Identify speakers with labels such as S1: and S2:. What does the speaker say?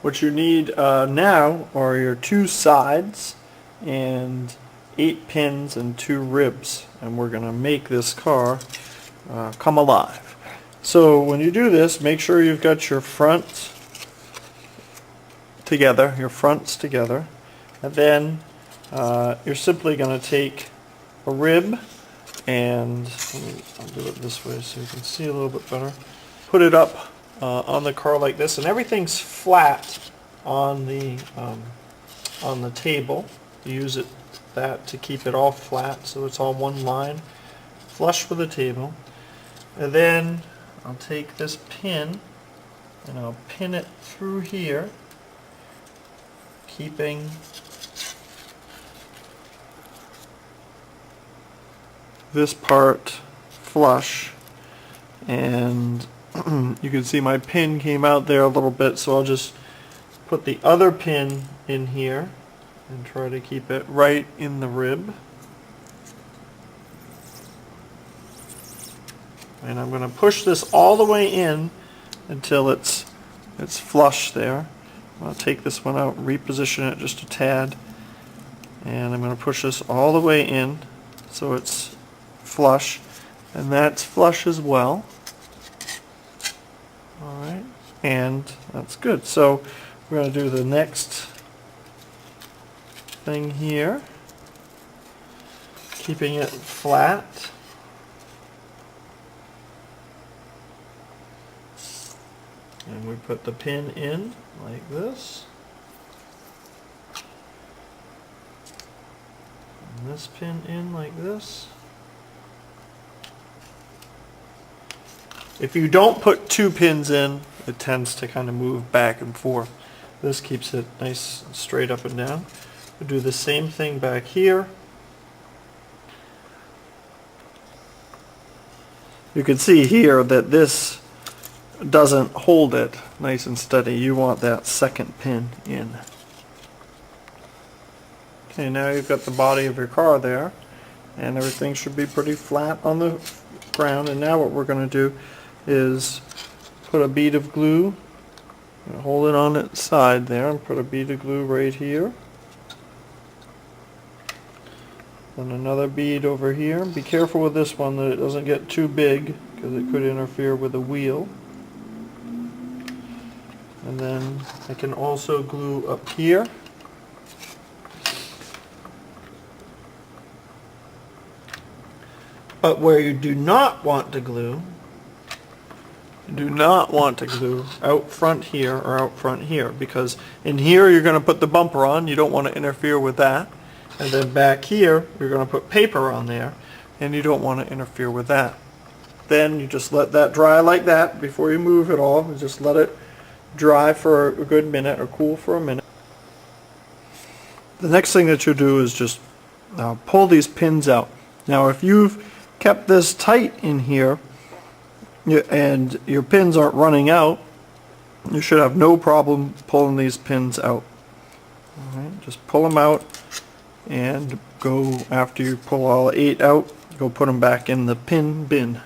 S1: What you need now are your two sides and 8 pins and 2 ribs, and we're going to make this car come alive. So when you do this, make sure you've got your fronts together, and then you're simply going to take a rib and I'll do it this way so you can see a little bit better. Put it up on the car like this, and everything's flat on the table. Use that to keep it all flat so it's all one line, flush with the table. And then I'll take this pin and I'll pin it through here, keeping this part flush, and you can see my pin came out there a little bit, so I'll just put the other pin in here and try to keep it right in the rib. And I'm going to push this all the way in until it's flush there. I'll take this one out, reposition it just a tad, and I'm going to push this all the way in so it's flush, and that's flush as well. Alright, and that's good. So we're going to do the next thing here, keeping it flat. And we put the pin in like this. And this pin in like this. If you don't put 2 pins in, it tends to kind of move back and forth. This keeps it nice and straight up and down. We'll do the same thing back here. You can see here that this doesn't hold it nice and steady. You want that second pin in. Okay, now you've got the body of your car there, and everything should be pretty flat on the ground. And now what we're going to do is put a bead of glue, hold it on its side there, and put a bead of glue right here. Then another bead over here. Be careful with this one that it doesn't get too big, because it could interfere with the wheel. And then I can also glue up here. But where you do not want to glue, out front here or out front here, because in here you're going to put the bumper on. You don't want to interfere with that. And then back here you're going to put paper on there, and you don't want to interfere with that. Then you just let that dry like that before you move it all. You just let it dry for a good minute, or cool for a minute. The next thing that you'll do is just pull these pins out. Now if you've kept this tight in here and your pins aren't running out, you should have no problem pulling these pins out. Alright, just pull them out, and go, after you pull all 8 out, go put them back in the pin bin.